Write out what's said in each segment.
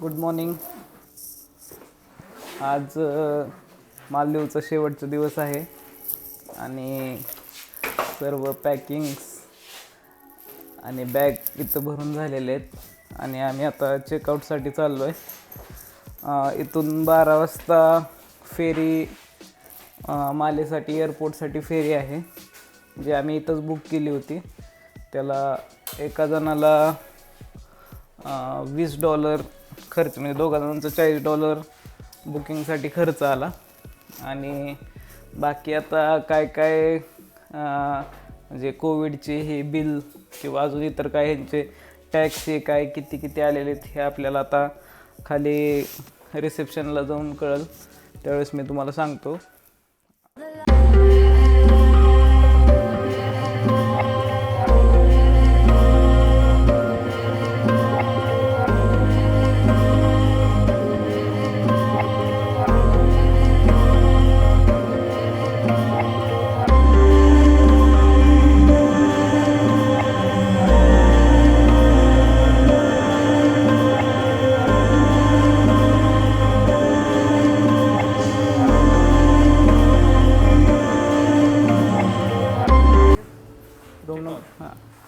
Good morning. आज मालदीवचा शेवटचा दिवस आहे आणि सर्व पॅकिंग्स आणि बॅग इथं भरून झालेले आहेत आणि आम्ही आता चेकआउटसाठी चाललो आहे. इथून 12 वाजता फेरी मालेसाठी एअरपोर्टसाठी फेरी आहे, जी आम्ही इथंच बुक केली होती. त्याला एका जणाला $20 खर्च, म्हणजे दोघा जणांचा $40 बुकिंगसाठी खर्च आला. आणि बाकी आता काय काय म्हणजे कोविडचे हे बिल किंवा अजून इतर काय ह्यांचे टॅक्स हे काय किती किती आलेले आहेत हे आपल्याला आता खाली रिसेप्शनला जाऊन कळेल, त्यावेळेस मी तुम्हाला सांगतो.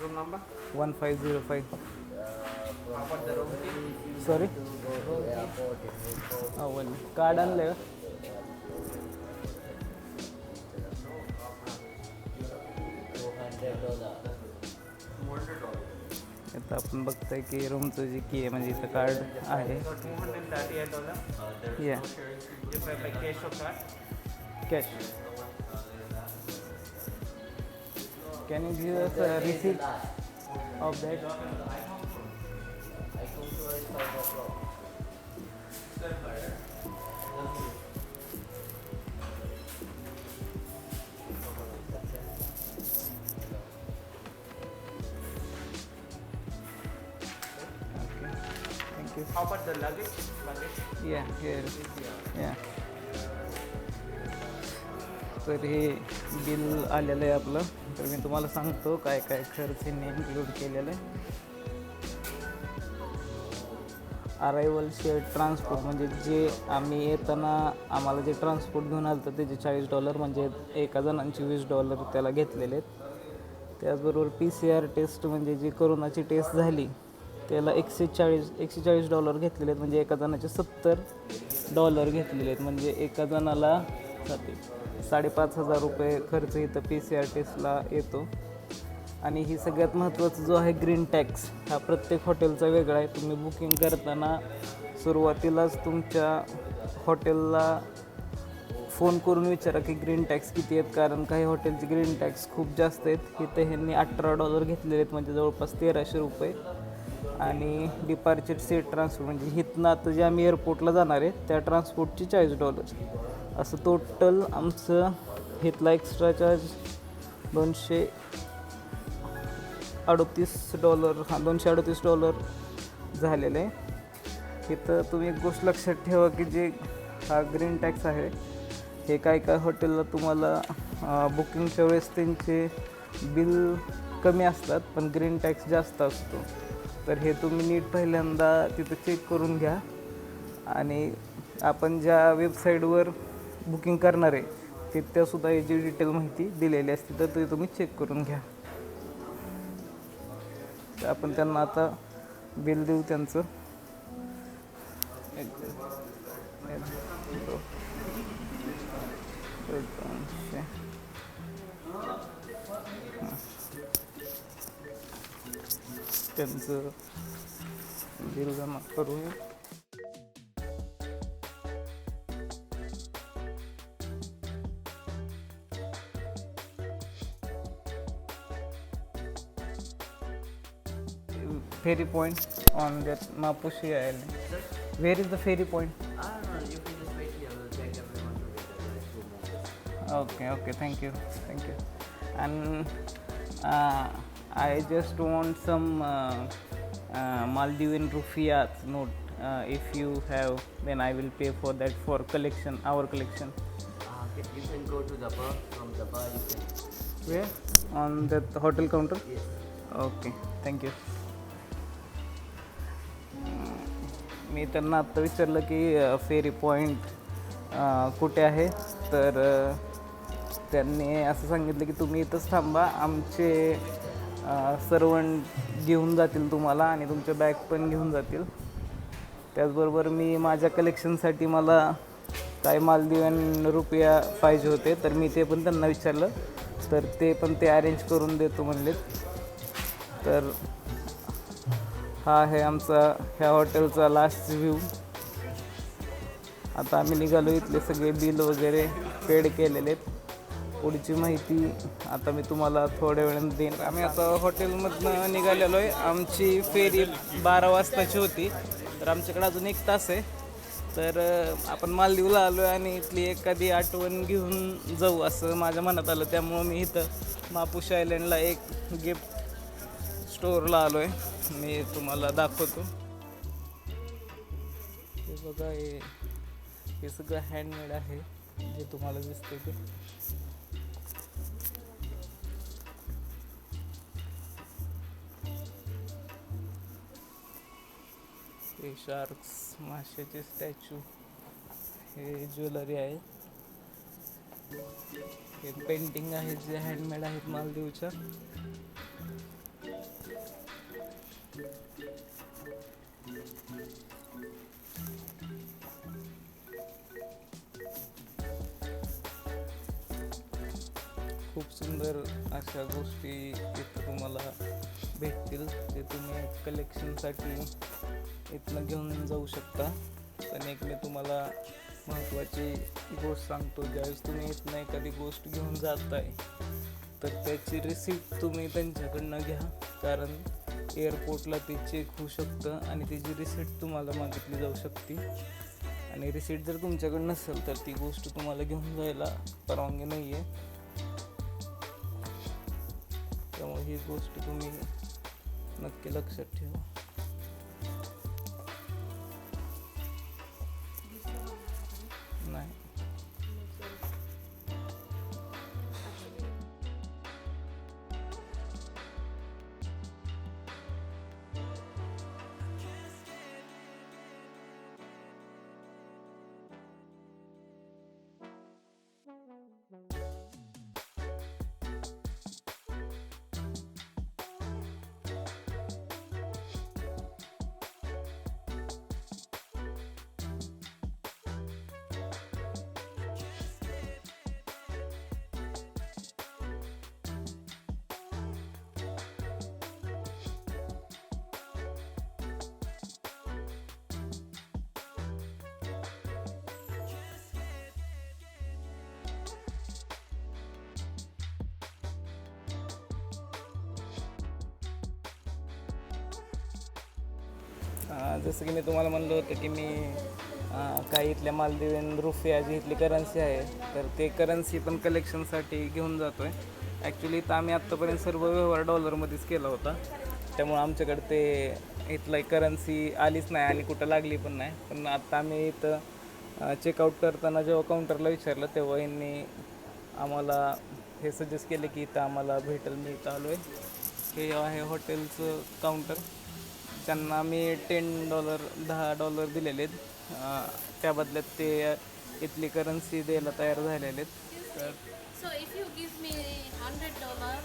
Room number 1505. सॉरी, कार्ड आणलं का? आता आपण बघताय की रूमचं जे की आहे, म्हणजे इथं कार्ड आहे. या cash. Can you give us a receipt of that? Okay, thank you. How about the luggage? Yeah, here. Yeah. तर हे बिल आलेलं आहे आपलं. तर मी तुम्हाला सांगतो काय काय खर्च इन्क्लूड केलेलं आहे. अरायवल शेअर ट्रान्सपोर्ट, म्हणजे जे आम्ही येताना आम्हाला जे ट्रान्सपोर्ट घेऊन आलं तर त्याचे $40, म्हणजे एका जणांचे $20 त्याला घेतलेले आहेत. त्याचबरोबर PCR टेस्ट, म्हणजे जी कोरोनाची टेस्ट झाली त्याला $140 घेतलेले आहेत, म्हणजे एका जणाचे $70 घेतलेले आहेत. म्हणजे एका जणाला ₹5,500 खर्च इथं PCR टेस्टला येतो. आणि ही सगळ्यात महत्त्वाचं जो आहे ग्रीन टॅक्स, हा प्रत्येक हॉटेलचा वेगळा आहे. तुम्ही बुकिंग करताना सुरुवातीलाच तुमच्या हॉटेलला फोन करून विचारा की ग्रीन टॅक्स किती आहेत, कारण काही हॉटेलचे ग्रीन टॅक्स खूप जास्त आहेत. इथं ह्यांनी $18 घेतलेले आहेत, म्हणजे जवळपास ₹1,300. आणि डिपार्चर सीट ट्रान्सपोर्ट, म्हणजे इथनं आता जे आम्ही एअरपोर्टला जाणार आहे त्या ट्रान्सपोर्टचे $40. असं टोटल आमचं इथला एक्स्ट्रा चार्ज $238 झालेलं आहे. इथं तुम्ही एक गोष्ट लक्षात ठेवा की जे हा ग्रीन टॅक्स आहे हे काय काय हॉटेलला तुम्हाला बुकिंगच्या वेळेस त्यांचे बिल कमी असतात, पण ग्रीन टॅक्स जास्त असतो. तर हे तुम्ही नीट पहिल्यांदा तिथं चेक करून घ्या. आणि आपण ज्या वेबसाईटवर बुकिंग करणार आहे तिथंसुद्धा याची डिटेल माहिती दिलेली असते, तर ते तुम्ही चेक करून घ्या. तर आपण त्यांना आता बिल देऊ त्यांचं. त्यांचं बिल जमा करूया. Ferry point on that Mapushi Island. Where is the ferry point? I don't know. You can just wait here. We'll take everyone to the Okay, thank you. And I just want some Maldivian rupiahs note. If you have, then I will pay for that for collection, our collection. Okay, you can go to the bar. From the bar, you can. Where? On the hotel counter? Yes. Okay, thank you. मी त्यांना आत्ता विचारलं की फेरी point कुठे आहे, तर त्यांनी असं सांगितलं की तुम्ही इथंच थांबा, आमचे सर्वंट घेऊन जातील तुम्हाला आणि तुमच्या बॅग पण घेऊन जातील. त्याचबरोबर मी माझ्या कलेक्शनसाठी मला काय मालदीवन रुपया पाहिजे होते, तर मी ते पण त्यांना विचारलं, तर ते पण ते अरेंज करून देतो म्हणलेत. तर हा आहे आमचा ह्या हॉटेलचा लास्ट व्ह्यू. आता आम्ही निघालो, इथले सगळे बिल वगैरे पेड केलेले आहेत. पुढची माहिती आता मी तुम्हाला थोड्या वेळाने देईन. आम्ही आता हॉटेलमधनं निघालेलो आहे. आमची फेरी 12 वाजताची होती, तर आमच्याकडे अजून 1 तास आहे. तर आपण मालदीवला आलो आहे आणि इथली एखादी आठवण घेऊन जाऊ असं माझ्या मनात आलं. त्यामुळं मी इथं मापुश आयलंडला एक गिफ्ट स्टोअरला आलो आहे. मी तुम्हाला दाखवतो. हे बघा, हे सगळं हँडमेड आहे जे तुम्हाला दिसते ते. हे शार्क्स, माशाचे स्टॅच्यू, हे ज्वेलरी आहे, हे पेंटिंग आहेत जे हँडमेड आहेत मालदीवच्या. खूप सुंदर अशा गोष्टी इथं तुम्हाला भेटतील, ते तुम्ही कलेक्शनसाठी इथनं घेऊन जाऊ शकता. पण एक मी तुम्हाला महत्त्वाची गोष्ट सांगतो, ज्यावेळेस तुम्ही इथनं एखादी गोष्ट घेऊन जाताय तर त्याची रिसिप्ट तुम्ही त्यांच्याकडनं घ्या, कारण एअरपोर्टला ते चेक होऊ शकतं आणि त्याची रिसिप्ट तुम्हाला मागितली जाऊ शकते. आणि रिसिप्ट जर तुमच्याकडे नसेल तर ती गोष्ट तुम्हाला घेऊन जायला परवानगी नाही आहे. त्यामुळे ही गोष्ट तुम्ही नक्की लक्षात ठेवा. नाही, जसं की मी तुम्हाला म्हणलं होतं की मी काही इथल्या मालदीवन रुपया जी इथली करन्सी आहे, तर ते करन्सी पण कलेक्शनसाठी घेऊन जातो आहे. ॲक्च्युली तर आम्ही आत्तापर्यंत सर्व व्यवहार डॉलरमध्येच केला होता, त्यामुळं आमच्याकडे ते इथलं करन्सी आलीच नाही आणि कुठं लागली पण नाही. पण आत्ता आम्ही इथं चेकआउट करताना जेव्हा काउंटरला विचारलं तेव्हा यांनी आम्हाला हे सजेस्ट केले की इथं आम्हाला भेटेल. मी इथं आलो आहे. हे आहे हॉटेलचं काउंटर. त्यांना मी $10 दिलेले आहेत, त्या बदल्यात ते इथली करन्सी द्यायला तयार झालेले आहेत. तर So if you give me $100,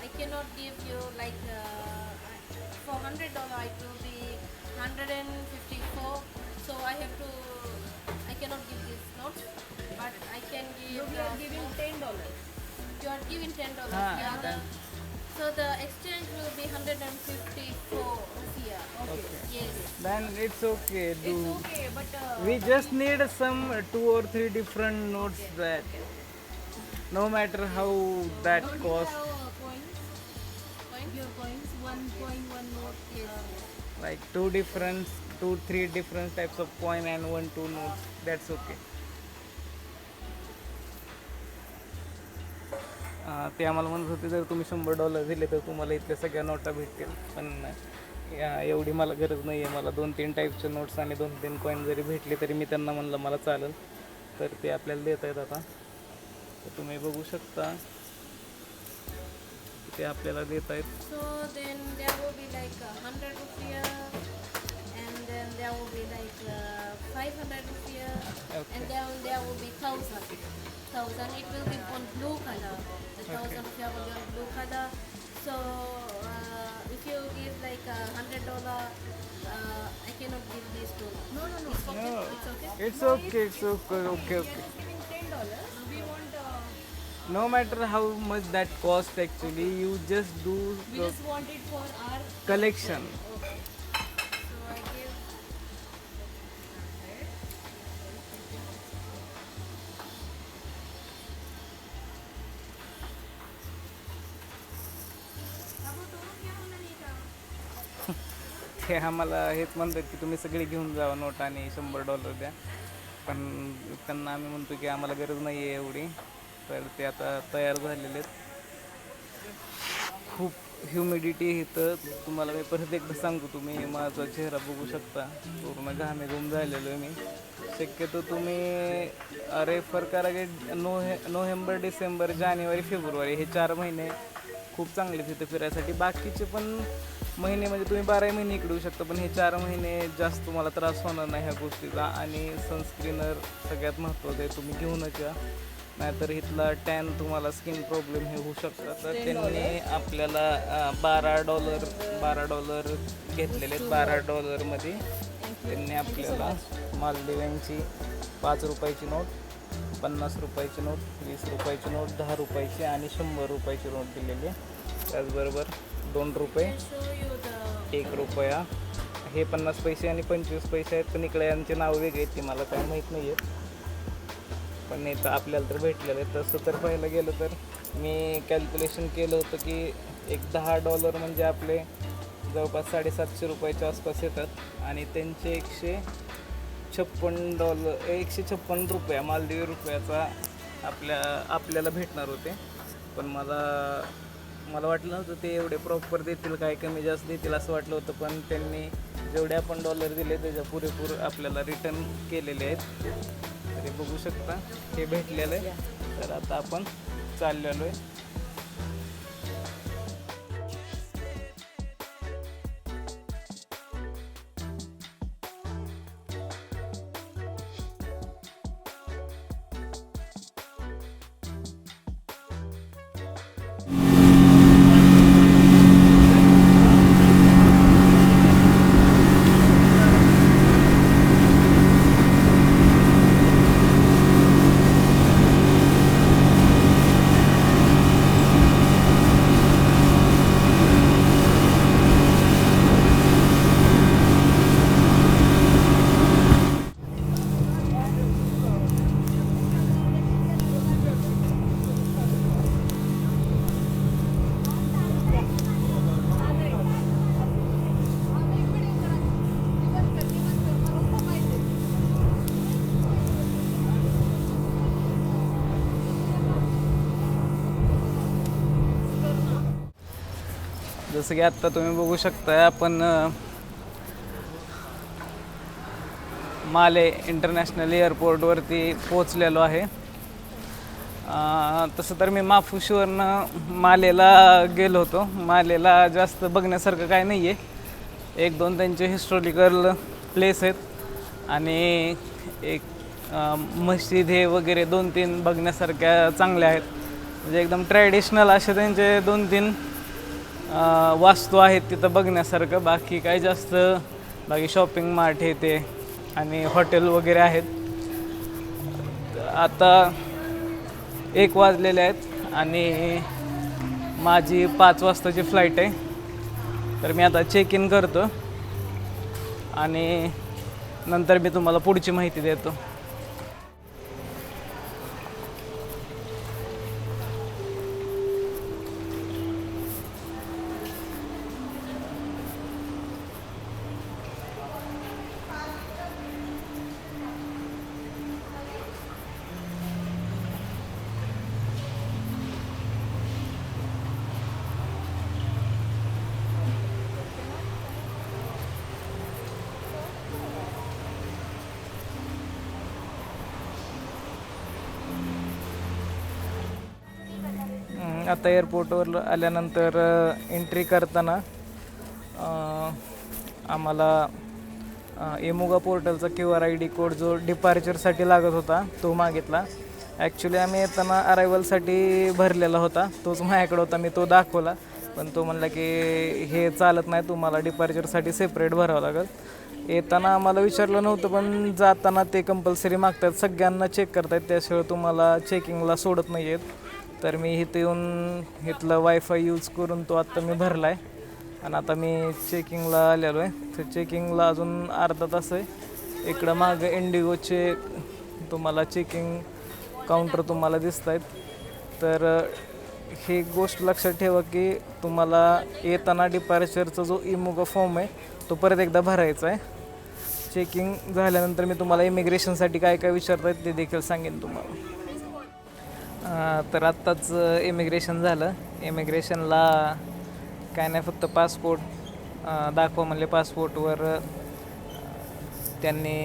I cannot give you like for $100 it will be 154. So I cannot give this note, but I can give. You are giving $10. You are giving $10. Ah, Yeah, so the exchange will be 154 rupiah. Okay. Yes. then it's okay. It's okay, but We just need some 2 or 3 different notes that no matter how that don't cost, you have coins? Your coins, one coin, one note. Yes. like 2-3 different types of coin and 1-2 notes, that's okay. ते आम्हाला म्हणत होते जर तुम्ही $100 दिले तर तुम्हाला इथल्या सगळ्या नोटा भेटतील, पण एवढी मला गरज नाही आहे. मला 2-3 टाईपचे नोट्स आणि 2-3 कॉईन जरी भेटले तरी मी त्यांना म्हणलं मला चालेल. तर ते आपल्याला देत आहेत आता. तर तुम्ही बघू शकता ते आपल्याला देत आहेत. So then there will be like 100 rupiah, and then 500 rupiah, Okay. and then there will be 1,000. It will be on blue color. The 1,000 rupiah will be on blue color. So if you give like $100, I cannot give this to. No, no, no. It's okay. No. It's okay. It's okay, it's okay, okay, We okay. are just giving $10. We want. No matter how much that cost, actually, you just do We the just want it for our. collection. So I give. ते आम्हाला हेच म्हणतात की तुम्ही सगळे घेऊन जावा note आणि $100 द्या, पण त्यांना आम्ही म्हणतो की आम्हाला गरज नाही आहे एवढी. तर ते आता तयार झालेले आहेत. खूप ह्युमिडिटी इथं. तुम्हाला मी परत एकदा सांगतो, तुम्ही माझा चेहरा बघू शकता, पूर्ण घामेघूम झालेलो आहे मी. शक्यतो तुम्ही रेफर करा की नोव्हेंबर, डिसेंबर, जानेवारी, फेब्रुवारी हे 4 महिने खूप चांगले तिथे फिरायसाठी. बाकीचे पण महिने म्हणजे तुम्ही 12 महिने इकडे येऊ शकता, पण हे 4 महिने जास्त तुम्हाला त्रास होणार नाही ह्या गोष्टीचा. आणि सनस्क्रीनर सगळ्यात महत्त्वाचं आहे, तुम्ही घेऊनच या, नाहीतर इथला टॅन तुम्हाला स्किन प्रॉब्लेम हे होऊ शकतात. तर त्यांनी आपल्याला $12 घेतलेले आहेत. $12मध्ये त्यांनी आपल्याला मालदीवांची 5 रुपयाची नोट, 50 रुपयाची नोट, 20 रुपयाची नोट, 10 रुपयाची आणि 100 रुपयाची नोट दिलेली आहे. त्याचबरोबर 2 रुपये, Show you the. 1 रुपया, हे 50 पैसे आणि 25 पैसे आहेत. पण इकडे यांचे नाव वेगळे आहेत, ते मला काही माहीत नाही आहेत, पण इथं आपल्याला तर भेटलेलं आहे. तसं तर पाहायला गेलं तर मी कॅल्क्युलेशन केलं होतं की एक $10 म्हणजे आपले जवळपास $750 रुपयाच्या आसपास येतात. आणि त्यांचे $156 रुपये मालदीवी रुपयाचा आपल्याला भेटणार होते. पण मला वाटलं नव्हतं ते एवढे प्रॉपर देतील, काय कमी जास्त देतील असं वाटलं होतं. पण त्यांनी जेवढे आपण डॉलर दिले त्याच्या पुरेपूर आपल्याला रिटर्न केलेले आहेत. तरी बघू शकता हे भेटलेलं आहे. तर आता आपण चाललेलो आहे. जसं की आत्ता तुम्ही बघू शकता, आपण माले इंटरनॅशनल एअरपोर्टवरती पोचलेलो आहे. तसं तर मी माफुशीवरनं मालेला गेलो होतो. मालेला जास्त बघण्यासारखं काय नाही आहे. 1-2 त्यांचे हिस्टॉरिकल प्लेस आहेत आणि एक मस्जिद हे वगैरे 2-3 बघण्यासारख्या चांगल्या आहेत. म्हणजे एकदम ट्रॅडिशनल असे त्यांचे 2-3 वास्तू आहेत तिथं बघण्यासारखं. बाकी काय जास्त, बाकी शॉपिंग मार्ट हे ते आणि हॉटेल वगैरे आहेत. आता 1 वाजलेले आहेत आणि माझी 5 वाजताची फ्लाईट आहे. तर मी आता चेक इन करतो आणि नंतर मी तुम्हाला पुढची माहिती देतो. आता एअरपोर्टवर आल्यानंतर एंट्री करताना आम्हाला एमुगा पोर्टलचा QR ID कोड जो डिपार्चरसाठी लागत होता तो मागितला. ॲक्च्युली आम्ही येताना अरायवलसाठी भरलेला होता, तोच माझ्याकडे होता. मी तो दाखवला, पण तो म्हणला की हे चालत नाही, तुम्हाला डिपार्चरसाठी सेपरेट भरावं लागेल. येताना आम्हाला विचारलं नव्हतं, पण जाताना ते कंपल्सरी मागतात, सगळ्यांना चेक करतात, त्याशिवाय तुम्हाला चेकिंगला सोडत नाही आहेत. तर मी इथं येऊन इथलं वायफाय यूज करून तो आत्ता मी भरला आहे आणि आता मी चेकिंगला आलेलो आहे. तर चेकिंगला अजून अर्धा तास आहे. इकडं मागं इंडिगोचे तुम्हाला चेकिंग काउंटर तुम्हाला दिसत आहेत. तर ही गोष्ट लक्षात ठेवा की तुम्हाला येताना डिपार्चरचा जो इमुगा फॉर्म आहे तो परत एकदा भरायचा आहे. चेकिंग झाल्यानंतर मी तुम्हाला इमिग्रेशनसाठी काय काय विचारतात ते देखील सांगेन तुम्हाला. तर आत्ताच इमिग्रेशन झालं. इमिग्रेशनला काय नाही, फक्त पासपोर्ट दाखवा म्हणले. पासपोर्टवर त्यांनी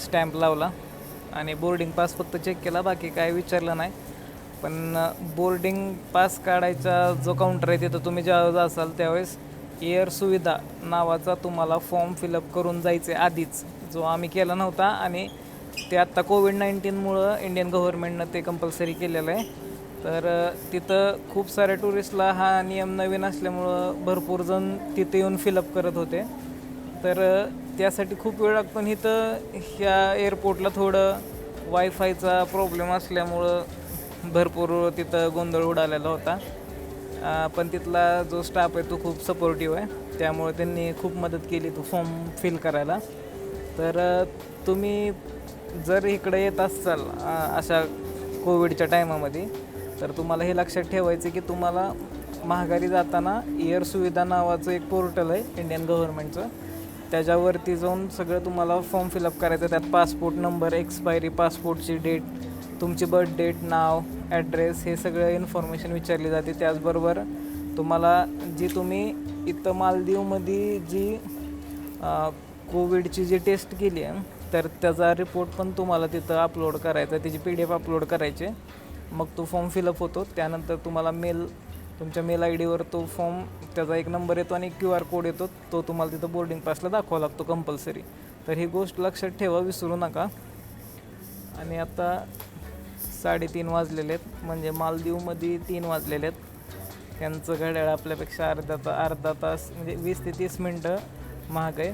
स्टॅम्प लावला आणि बोर्डिंग पास फक्त चेक केला, बाकी काय विचारलं नाही. पण बोर्डिंग पास काढायचा जो काउंटर आहे तिथं तुम्ही ज्यावेळेस असाल त्यावेळेस एअर सुविधा नावाचा तुम्हाला फॉर्म फिलअप करून जायचे आधीच, जो आम्ही केला नव्हता. आणि ते आत्ता कोविड-19मुळं इंडियन गव्हर्नमेंटनं ते कंपल्सरी केलेलं आहे. तर तिथं खूप साऱ्या टुरिस्टला हा नियम नवीन असल्यामुळं भरपूर जण तिथे येऊन फिलअप करत होते. तर त्यासाठी खूप वेळ लागतो. इथं ह्या एअरपोर्टला थोडं वायफायचा प्रॉब्लेम असल्यामुळं भरपूर तिथं गोंधळ उडालेला होता. पण तिथला जो स्टाफ आहे तो खूप सपोर्टिव्ह आहे, त्यामुळे त्यांनी खूप मदत केली तो फॉर्म फिल करायला. तर तुम्ही जर इकडे येत असाल अशा कोविडच्या टायमामध्ये, तर तुम्हाला हे लक्षात ठेवायचं की तुम्हाला माघारी जाताना एअर सुविधा नावाचं एक पोर्टल आहे इंडियन गव्हर्नमेंटचं, त्याच्यावरती जाऊन सगळं तुम्हाला फॉर्म फिलअप करायचं. त्यात पासपोर्ट नंबर, एक्सपायरी, पासपोर्टची डेट, तुमची बर्थ डेट, नाव, ॲड्रेस, हे सगळं इन्फॉर्मेशन विचारली जाते. त्याचबरोबर तुम्हाला जी तुम्ही इथं मालदीवमध्ये जी कोविडची जी टेस्ट केली आहे तर त्याचा रिपोर्ट पण तुम्हाला तिथं अपलोड करायचा, त्याची PDF अपलोड करायचे. मग तो फॉर्म फिलअप होतो. त्यानंतर तुम्हाला तुमच्या मेल ID वर तो फॉर्म, त्याचा एक नंबर येतो आणि QR कोड येतो, तो तुम्हाला तिथं बोर्डिंग पासला दाखवावा लागतो कंपल्सरी. तर ही गोष्ट लक्षात ठेवा, विसरू नका. आणि आता 3:30 वाजलेले आहेत, म्हणजे मालदीवमध्ये 3 वाजलेले आहेत. त्यांचं घड्याळ आपल्यापेक्षा अर्धा तास म्हणजे 20 ते 30 मिनटं महाग आहे.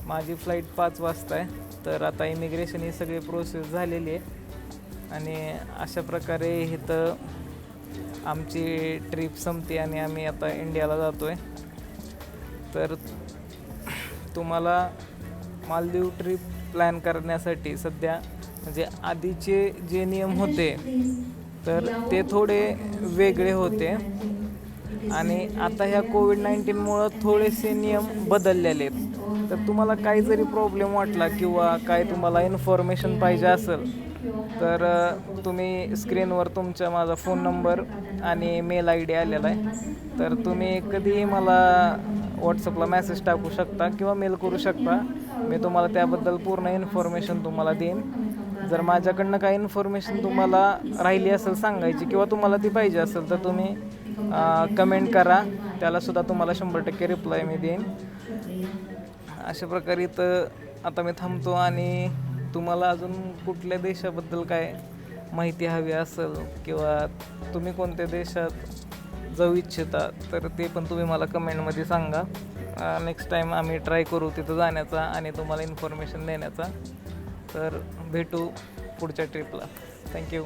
माझी फ्लाईट 5 वाजता आहे. तर आता इमिग्रेशन ही सगळी प्रोसेस झालेली आहे आणि अशा प्रकारे इथं आमची ट्रिप संपते आणि आम्ही आता इंडियाला जातो आहे. तर तुम्हाला मालदीव ट्रिप प्लॅन करण्यासाठी सध्या म्हणजे आधीचे जे नियम होते तर ते थोडे वेगळे होते आणि आता ह्या कोविड-19मुळं थोडेसे नियम बदललेले आहेत. तर तुम्हाला काही जरी प्रॉब्लेम वाटला किंवा काय तुम्हाला इन्फॉर्मेशन पाहिजे असेल तर तुम्ही स्क्रीनवर तुमचा माझा फोन नंबर आणि मेल ID आलेला आहे. तर तुम्ही कधीही मला व्हॉट्सअपला मेसेज टाकू शकता किंवा मेल करू शकता. मी तुम्हाला त्याबद्दल पूर्ण इन्फॉर्मेशन तुम्हाला देईन. जर माझ्याकडनं काही इन्फॉर्मेशन तुम्हाला राहिली असेल सांगायची किंवा तुम्हाला ती पाहिजे असेल तर तुम्ही कमेंट करा, त्यालासुद्धा तुम्हाला 100% रिप्लाय मी देईन. अशा प्रकारे तर आता मी थांबतो आणि तुम्हाला अजून कुठल्या देशाबद्दल काय माहिती हवी असेल किंवा तुम्ही कोणत्या देशात जाऊ इच्छिता तर ते पण तुम्ही मला कमेंटमध्ये सांगा. नेक्स्ट टाईम आम्ही ट्राय करू तिथं जाण्याचा आणि तुम्हाला इन्फॉर्मेशन देण्याचा. तर भेटू पुढच्या ट्रिपला. थँक्यू.